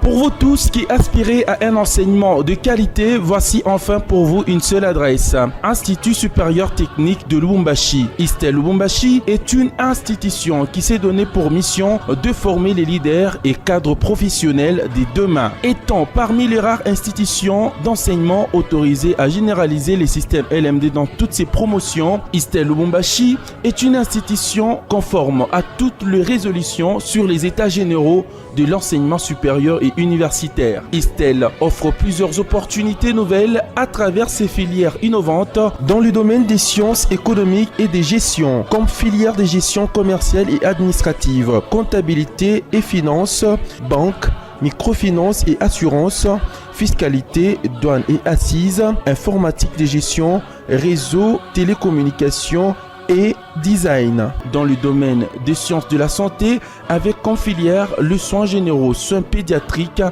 Pour vous tous qui aspirez à un enseignement de qualité, voici enfin pour vous une seule adresse. Institut supérieur technique de Lubumbashi. ISTEL Lubumbashi est une institution qui s'est donnée pour mission de former les leaders et cadres professionnels de demain. Étant parmi les rares institutions d'enseignement autorisées à généraliser les systèmes LMD dans toutes ses promotions, ISTEL Lubumbashi est une institution conforme à toutes les résolutions sur les états généraux de l'enseignement supérieur et universitaire. ISTEL offre plusieurs opportunités nouvelles à travers ses filières innovantes dans le domaine des sciences économiques et des gestions, comme filière de gestion commerciale et administrative, comptabilité et finances, banque, microfinance et assurance, fiscalité, douane et assises, informatique de gestion, réseau, télécommunications et design. Dans le domaine des sciences de la santé, avec comme filière le soins généraux, soins pédiatriques,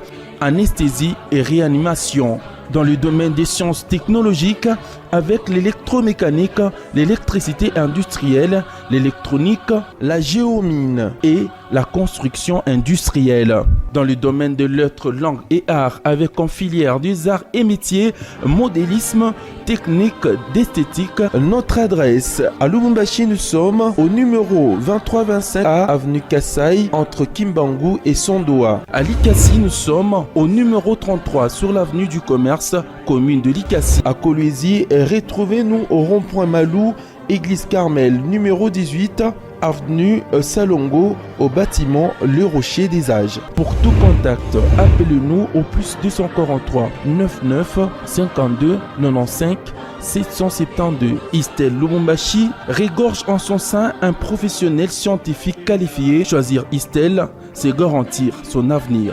anesthésie et réanimation. Dans le domaine des sciences technologiques, avec l'électromécanique, l'électricité industrielle, l'électronique, la géomine et la construction industrielle. Dans le domaine de lettres, langues et arts, avec comme filière des arts et métiers, modélisme, technique d'esthétique. Notre adresse à Lubumbashi, nous sommes au numéro 2325 A avenue Kassai, entre Kimbangu et Sondoa. À Likasi, nous sommes au numéro 33 sur l'avenue du Commerce, commune de Likasi. À Kolwezi, retrouvez-nous au rond-point Malou, Église Carmel, numéro 18, avenue Salongo, au bâtiment Le Rocher des Âges. Pour tout contact, appelez-nous au plus 243 99 52 95 772. ISTEL Lubumbashi regorge en son sein un professionnel scientifique qualifié. Choisir ISTEL, c'est garantir son avenir.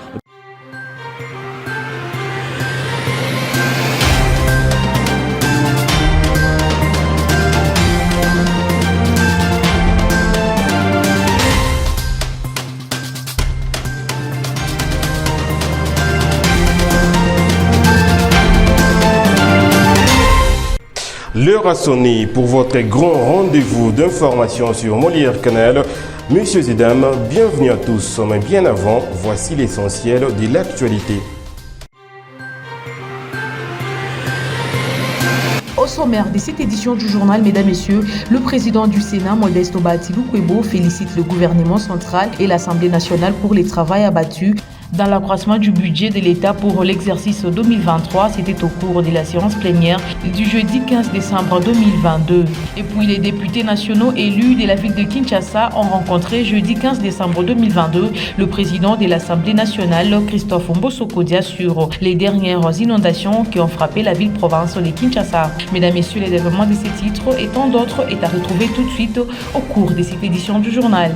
L'heure a sonné pour votre grand rendez-vous d'information sur Molière Canal. Messieurs et dames, bienvenue à tous. Mais bien avant, voici l'essentiel de l'actualité. Au sommaire de cette édition du journal, mesdames, messieurs, le président du Sénat, Modeste Obati Lukwebo, félicite le gouvernement central et l'Assemblée nationale pour les travaux abattus dans l'accroissement du budget de l'État pour l'exercice 2023. C'était au cours de la séance plénière du jeudi 15 décembre 2022. Et puis les députés nationaux élus de la ville de Kinshasa ont rencontré jeudi 15 décembre 2022 le président de l'Assemblée nationale, Christophe Mbosso-Kodia, sur les dernières inondations qui ont frappé la ville-province de Kinshasa. Mesdames, messieurs, les développements de ces titres et tant d'autres est à retrouver tout de suite au cours de cette édition du journal.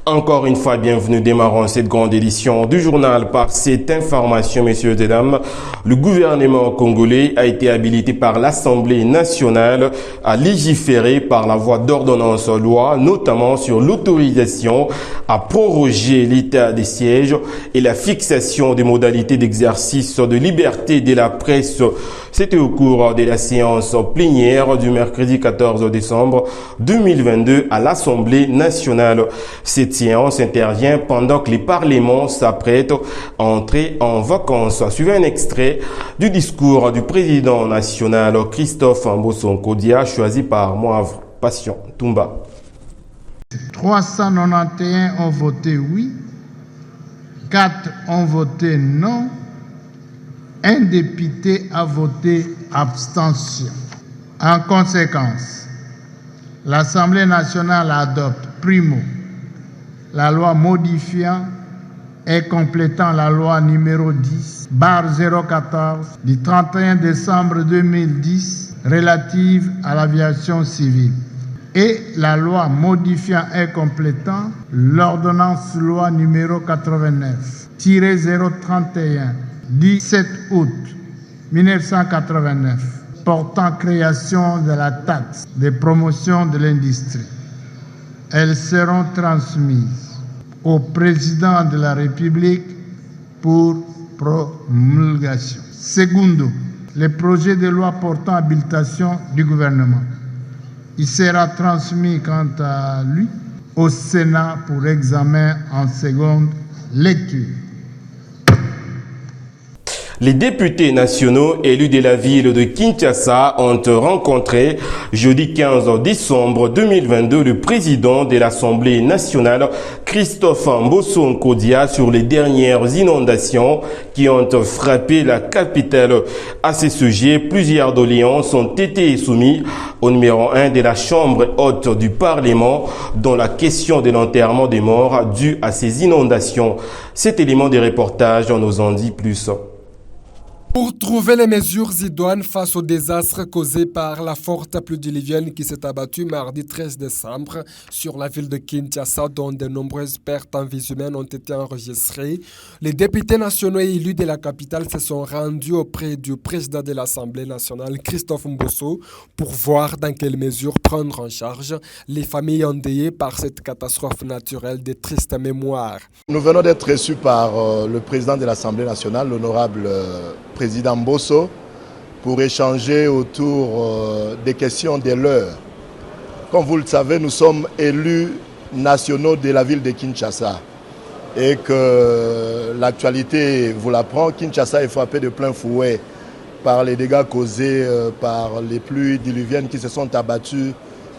Encore une fois, bienvenue. Démarrons cette grande édition du journal par cette information, messieurs et dames. Le gouvernement congolais a été habilité par l'Assemblée nationale à légiférer par la voie d'ordonnance loi, notamment sur l'autorisation à proroger l'état des sièges et la fixation des modalités d'exercice de liberté de la presse. C'était au cours de la séance plénière du mercredi 14 décembre 2022 à l'Assemblée nationale. Cette séance intervient pendant que les parlements s'apprêtent à entrer en vacances. Suivez un extrait du discours du président national Christophe Mbosso-Kodia, choisi par Moavre Passion Toumba. 391 ont voté oui, 4 ont voté non, un député a voté abstention. En conséquence, l'Assemblée nationale adopte, primo, la loi modifiant et complétant la loi numéro 10/014 du 31 décembre 2010 relative à l'aviation civile et la loi modifiant et complétant l'ordonnance loi numéro 89/031 du 7 août 1989 portant création de la taxe de promotion de l'industrie. Elles seront transmises au président de la République pour promulgation. Secondo, le projet de loi portant habilitation du gouvernement. Il sera transmis quant à lui au Sénat pour examen en seconde lecture. Les députés nationaux élus de la ville de Kinshasa ont rencontré jeudi 15 décembre 2022 le président de l'Assemblée nationale, Christophe Mbosso Nkodia, sur les dernières inondations qui ont frappé la capitale. À ce sujet, plusieurs doléances ont été soumises au numéro 1 de la Chambre haute du Parlement, dont la question de l'enterrement des morts dû à ces inondations. Cet élément de reportage nous en dit plus. Pour trouver les mesures idoines face au désastre causé par la forte pluie diluvienne qui s'est abattue mardi 13 décembre sur la ville de Kinshasa, dont de nombreuses pertes en vies humaines ont été enregistrées, les députés nationaux et élus de la capitale se sont rendus auprès du président de l'Assemblée nationale, Christophe Mbosso, pour voir dans quelles mesures prendre en charge les familles endeuillées par cette catastrophe naturelle de triste mémoire. Nous venons d'être reçus par le président de l'Assemblée nationale, l'honorable président Mbosso, pour échanger autour des questions de l'heure. Comme vous le savez, nous sommes élus nationaux de la ville de Kinshasa et que l'actualité vous l'apprend. Kinshasa est frappé de plein fouet par les dégâts causés par les pluies diluviennes qui se sont abattues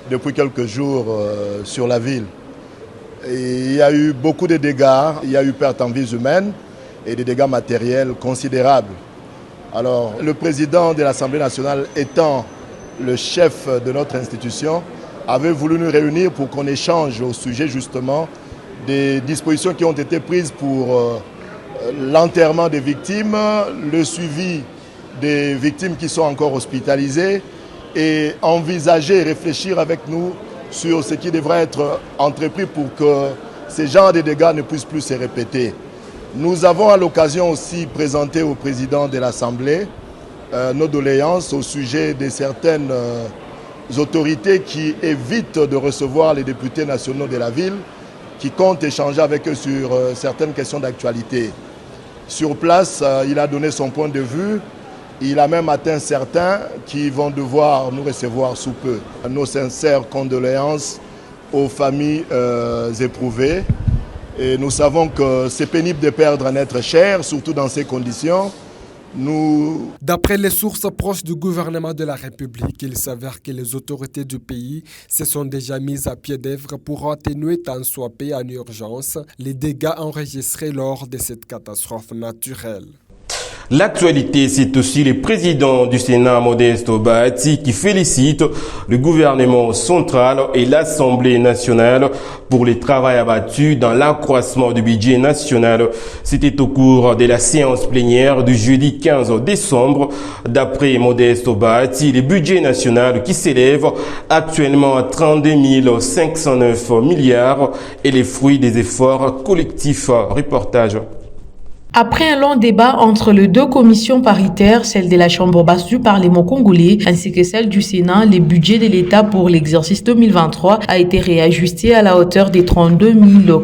depuis quelques jours sur la ville. Et il y a eu beaucoup de dégâts, il y a eu perte en vies humaines et des dégâts matériels considérables. Alors, le président de l'Assemblée nationale, étant le chef de notre institution, avait voulu nous réunir pour qu'on échange au sujet justement des dispositions qui ont été prises pour l'enterrement des victimes, le suivi des victimes qui sont encore hospitalisées et envisager et réfléchir avec nous sur ce qui devrait être entrepris pour que ces genres de dégâts ne puissent plus se répéter. Nous avons à l'occasion aussi présenté au président de l'Assemblée nos doléances au sujet de certaines autorités qui évitent de recevoir les députés nationaux de la ville, qui comptent échanger avec eux sur certaines questions d'actualité. Sur place, il a donné son point de vue. Il a même atteint certains qui vont devoir nous recevoir sous peu. Nos sincères condoléances aux familles éprouvées. Et nous savons que c'est pénible de perdre un être cher, surtout dans ces conditions. D'après les sources proches du gouvernement de la République, il s'avère que les autorités du pays se sont déjà mises à pied d'œuvre pour atténuer tant soit peu en urgence les dégâts enregistrés lors de cette catastrophe naturelle. L'actualité, c'est aussi le président du Sénat, Modeste Obati, qui félicite le gouvernement central et l'Assemblée nationale pour les travaux abattus dans l'accroissement du budget national. C'était au cours de la séance plénière du jeudi 15 décembre. D'après Modeste Obati, le budget national qui s'élève actuellement à 32 509 milliards est le fruit des efforts collectifs. Reportage. Après un long débat entre les deux commissions paritaires, celle de la Chambre basse du Parlement congolais ainsi que celle du Sénat, le budget de l'État pour l'exercice 2023 a été réajusté à la hauteur des 32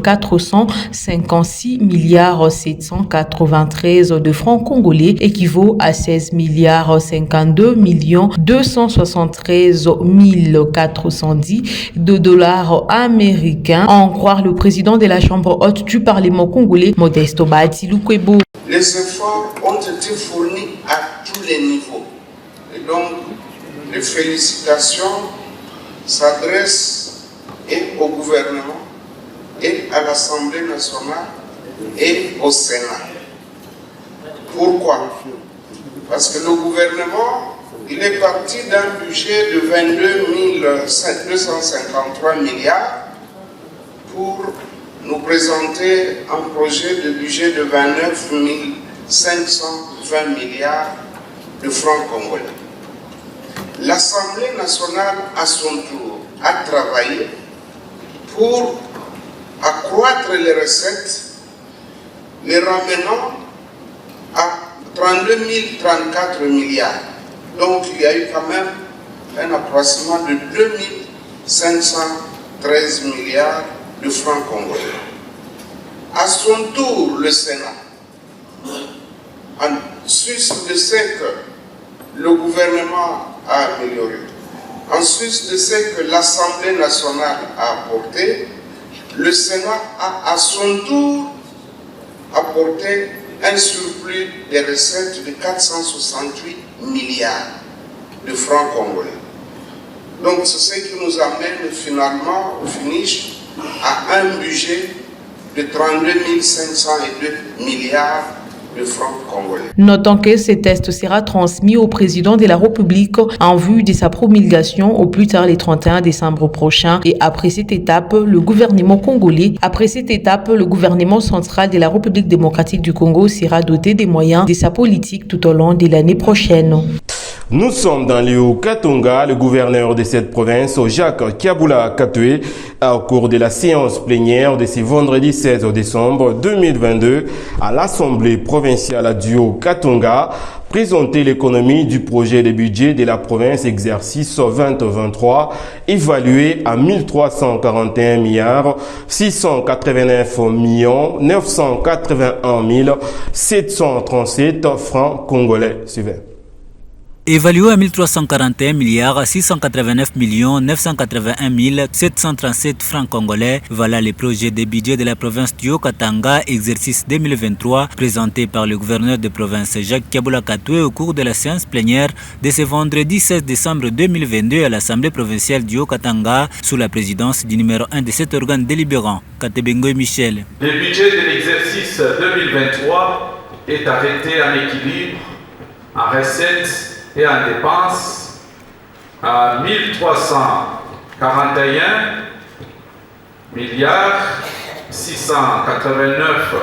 456 milliards 793 de francs congolais, équivaut à 16 milliards 52 millions 273 410 de dollars américains, à en croire le président de la Chambre haute du Parlement congolais, Modeste Obati Lukwebo. Les efforts ont été fournis à tous les niveaux. Et donc, les félicitations s'adressent et au gouvernement, et à l'Assemblée nationale, et au Sénat. Pourquoi? Parce que le gouvernement, il est parti d'un budget de 22 253 milliards pour nous présenter un projet de budget de 29 520 milliards de francs congolais. L'Assemblée nationale, à son tour, a travaillé pour accroître les recettes, les ramenant à 32 034 milliards. Donc il y a eu quand même un accroissement de 2 513 milliards de francs congolais. À son tour, le Sénat, en sus de ce que le gouvernement a amélioré, en sus de ce que l'Assemblée nationale a apporté, le Sénat a à son tour apporté un surplus de recettes de 468 milliards de francs congolais. Donc c'est ce qui nous amène finalement au finish à un budget de 32 502 milliards de francs congolais. Notons que ce test sera transmis au président de la République en vue de sa promulgation au plus tard le 31 décembre prochain. Et après cette étape, le gouvernement central de la République démocratique du Congo sera doté des moyens de sa politique tout au long de l'année prochaine. Nous sommes dans le Haut-Katanga. Le gouverneur de cette province, Jacques Kiabula Katoué, a au cours de la séance plénière de ce vendredi 16 décembre 2022 à l'Assemblée provinciale du Haut-Katanga présenté l'économie du projet de budget de la province exercice 2023 évalué à 1341 milliards 689 millions 981 737 francs congolais. Suivez. Évalué à 1341 milliards 689 millions 981 737 francs congolais, voilà le projet de budget de la province du Haut-Katanga, exercice 2023, présenté par le gouverneur de province Jacques Kiabula Katoué au cours de la séance plénière de ce vendredi 16 décembre 2022 à l'Assemblée provinciale du Haut-Katanga, sous la présidence du numéro 1 de cet organe délibérant, Katebengo Michel. Le budget de l'exercice 2023 est arrêté en équilibre, en recettes et en dépenses à 1341 milliards 689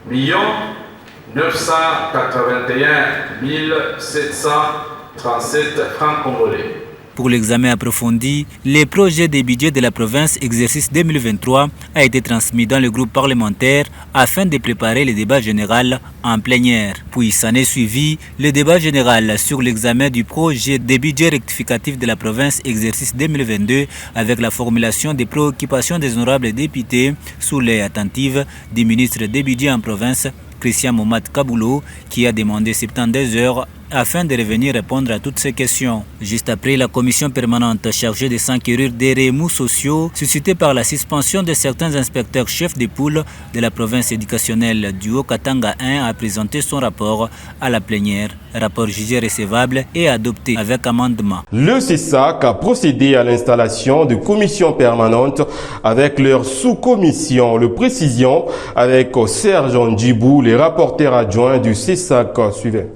millions 981 737 francs congolais. Pour l'examen approfondi, le projet des budgets de la province exercice 2023 a été transmis dans le groupe parlementaire afin de préparer le débat général en plénière. Puis s'en est suivi le débat général sur l'examen du projet des budgets rectificatifs de la province exercice 2022 avec la formulation des préoccupations des honorables députés sous l'œil attentif du ministre des budgets en province, Christian Momad Kaboulo, qui a demandé 72 heures afin de revenir répondre à toutes ces questions. Juste après, la commission permanente chargée de s'enquérir des remous sociaux suscités par la suspension de certains inspecteurs chefs de poule de la province éducationnelle du Haut-Katanga 1 a présenté son rapport à la plénière. Rapport jugé recevable et adopté avec amendement. Le CESAC a procédé à l'installation de commissions permanentes avec leurs sous-commissions. Le précision avec Serge Ndjibou, les rapporteurs adjoints du CESAC. Suivez.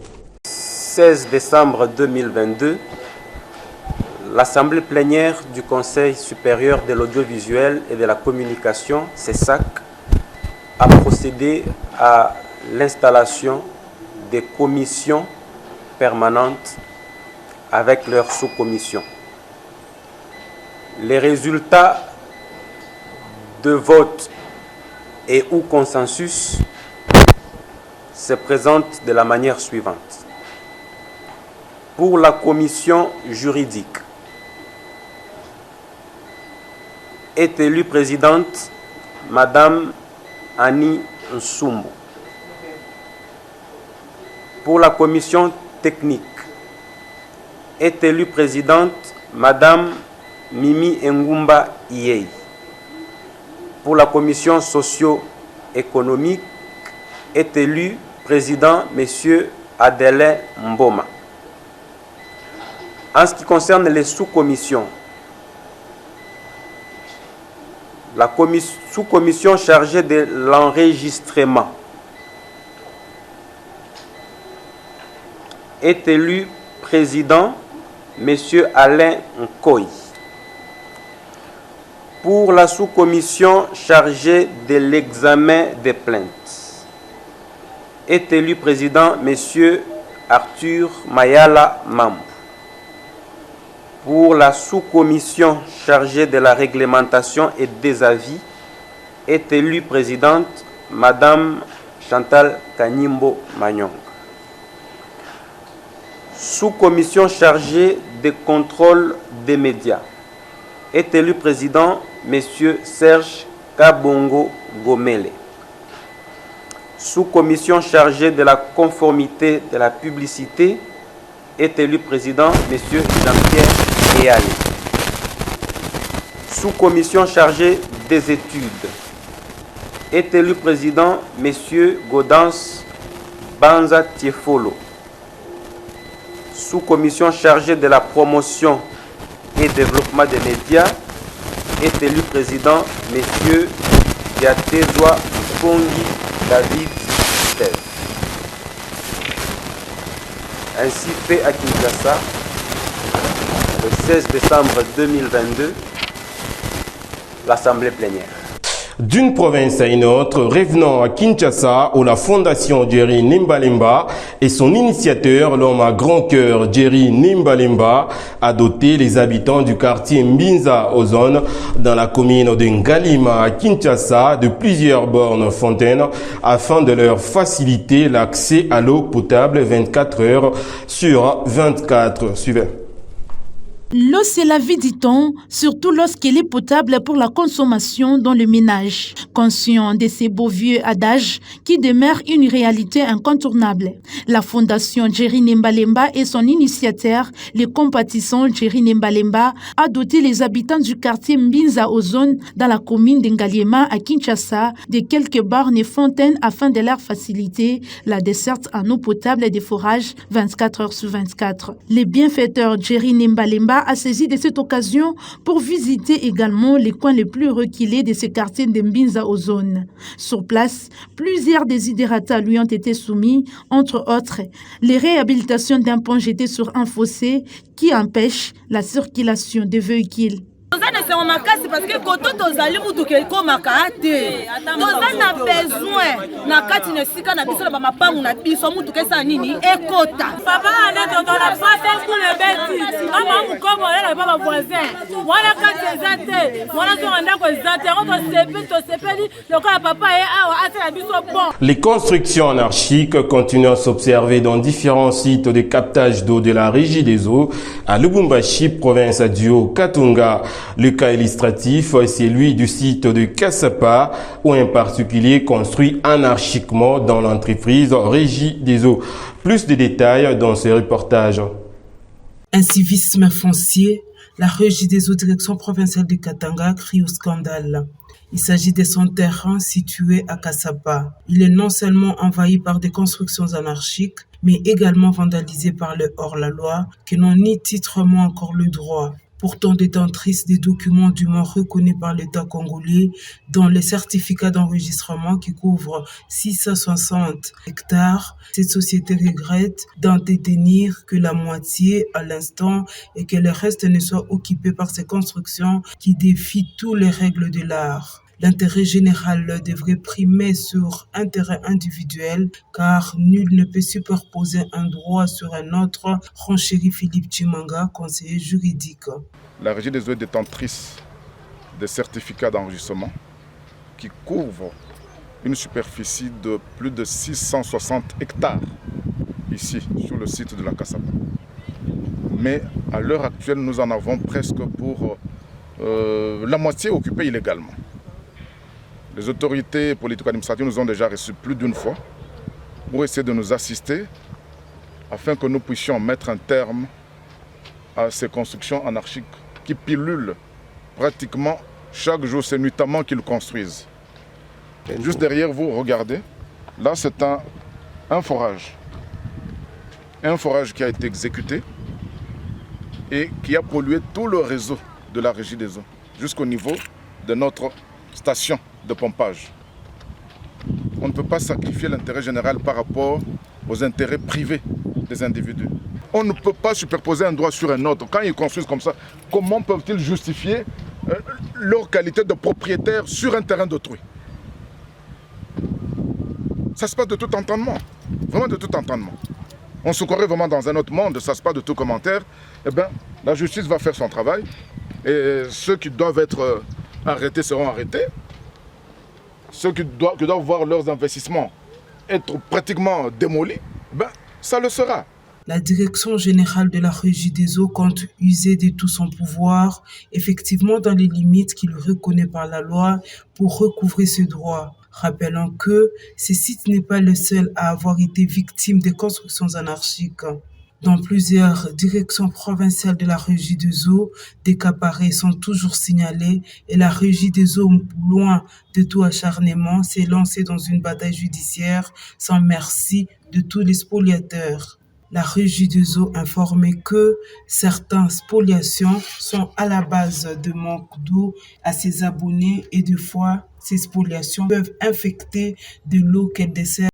16 décembre 2022, l'Assemblée plénière du Conseil supérieur de l'audiovisuel et de la communication, CESAC, a procédé à l'installation des commissions permanentes avec leurs sous-commissions. Les résultats de vote et ou consensus se présentent de la manière suivante. Pour la commission juridique, est élue présidente Madame Annie Nsumbu. Pour la commission technique, est élue présidente Madame Mimi Ngumba Iyei. Pour la commission socio-économique, est élu président Monsieur Adelin Mboma. En ce qui concerne les sous-commissions, la sous-commission chargée de l'enregistrement est élu président M. Alain Nkoy. Pour la sous-commission chargée de l'examen des plaintes, est élu président M. Arthur Mayala Mambo. Pour la sous-commission chargée de la réglementation et des avis, est élue présidente Madame Chantal Kanyimbo Manyong. Sous-commission chargée des contrôles des médias, est élu président Monsieur Serge Kabongo Gomele. Sous-commission chargée de la conformité de la publicité, est élu président Monsieur Jean-Pierre Eyali. Sous-commission chargée des études. Est élu président M. Gaudence Banza Tiefolo. Sous-commission chargée de la promotion et développement des médias, est élu président M. Diatezwa Pongi David Steve. Ainsi fait à Kinshasa, le 16 décembre 2022, l'Assemblée plénière. D'une province à une autre, revenant à Kinshasa, où la fondation Jerry Nimbalemba et son initiateur, l'homme à grand cœur Jerry Nimbalemba, a doté les habitants du quartier Mbinza Ozone dans la commune de Ngalima à Kinshasa de plusieurs bornes fontaines afin de leur faciliter l'accès à l'eau potable 24 heures sur 24. Suivez. L'eau, c'est la vie, dit-on, surtout lorsqu'elle est potable pour la consommation dans le ménage. Conscient de ces beaux vieux adages qui demeurent une réalité incontournable. La fondation Jerry Nimbalemba et son initiateur, le compatissant Jerry Nimbalemba, a doté les habitants du quartier Mbinza Ozone dans la commune d'Ngaliema à Kinshasa de quelques bornes et fontaines afin de leur faciliter la desserte en eau potable et des forages 24 heures sur 24. Le bienfaiteur Jerry Nimbalemba a saisi de cette occasion pour visiter également les coins les plus reculés de ce quartier de Mbinza Ozone. Sur place, plusieurs désidérata lui ont été soumis, entre autres, les réhabilitations d'un pont jeté sur un fossé qui empêche la circulation des véhicules. Parce que quand on a besoin na kati na sika na biso na mapangu na biso mutu kesa nini ekota papa anato dans la face pour le bête mama mukomo na baba voisin wana kati ezate wana to anda ko ezate on to sepeli le ka papa e awa ate na biso bon. Les constructions anarchiques continuent à s'observer dans différents sites de captage d'eau de la Régie des eaux à Lubumbashi, province du Haut-Katanga. Le cas illustratif, c'est celui du site de Kassapa, où un particulier construit anarchiquement dans l'entreprise Régie des eaux. Plus de détails dans ce reportage. Un civisme foncier, la Régie des eaux direction provinciale de Katanga crie au scandale. Il s'agit de son terrain situé à Kassapa. Il est non seulement envahi par des constructions anarchiques, mais également vandalisé par le hors-la-loi qui n'ont ni titrement encore le droit. Pourtant détentrice des documents dûment reconnus par l'État congolais, dont les certificats d'enregistrement qui couvrent 660 hectares, cette société regrette d'en détenir que la moitié à l'instant et que le reste ne soit occupé par ces constructions qui défient toutes les règles de l'art. L'intérêt général devrait primer sur intérêt individuel car nul ne peut superposer un droit sur un autre, renchérit Philippe Chimanga, conseiller juridique. La Régie des eaux est détentrice des certificats d'enregistrement qui couvrent une superficie de plus de 660 hectares ici sur le site de la Kassapa. Mais à l'heure actuelle, nous en avons presque pour la moitié occupée illégalement. Les autorités politico-administratives nous ont déjà reçus plus d'une fois pour essayer de nous assister afin que nous puissions mettre un terme à ces constructions anarchiques qui pilulent pratiquement chaque jour, c'est nuitamment qu'ils construisent. Et juste derrière vous, regardez, là c'est un forage. Un forage qui a été exécuté et qui a pollué tout le réseau de la Régie des eaux jusqu'au niveau de notre station de pompage. On ne peut pas sacrifier l'intérêt général par rapport aux intérêts privés des individus. On ne peut pas superposer un droit sur un autre. Quand ils construisent comme ça, comment peuvent-ils justifier leur qualité de propriétaire sur un terrain d'autrui? Ça se passe de tout entendement, vraiment de tout entendement. On se croirait vraiment dans un autre monde, ça se passe de tout commentaire. Eh bien, la justice va faire son travail et ceux qui doivent être arrêtés seront arrêtés. Ceux qui doivent voir leurs investissements être pratiquement démolis, ben, ça le sera. La direction générale de la Régie des eaux compte user de tout son pouvoir, effectivement dans les limites qu'il reconnaît par la loi, pour recouvrer ce droit. Rappelons que ce site n'est pas le seul à avoir été victime des constructions anarchiques. Dans plusieurs directions provinciales de la régie des eaux, des cas pareils sont toujours signalés et la régie des eaux, loin de tout acharnement, s'est lancée dans une bataille judiciaire sans merci de tous les spoliateurs. La régie des eaux informait que certaines spoliations sont à la base de manque d'eau à ses abonnés et des fois, ces spoliations peuvent infecter de l'eau qu'elles desservent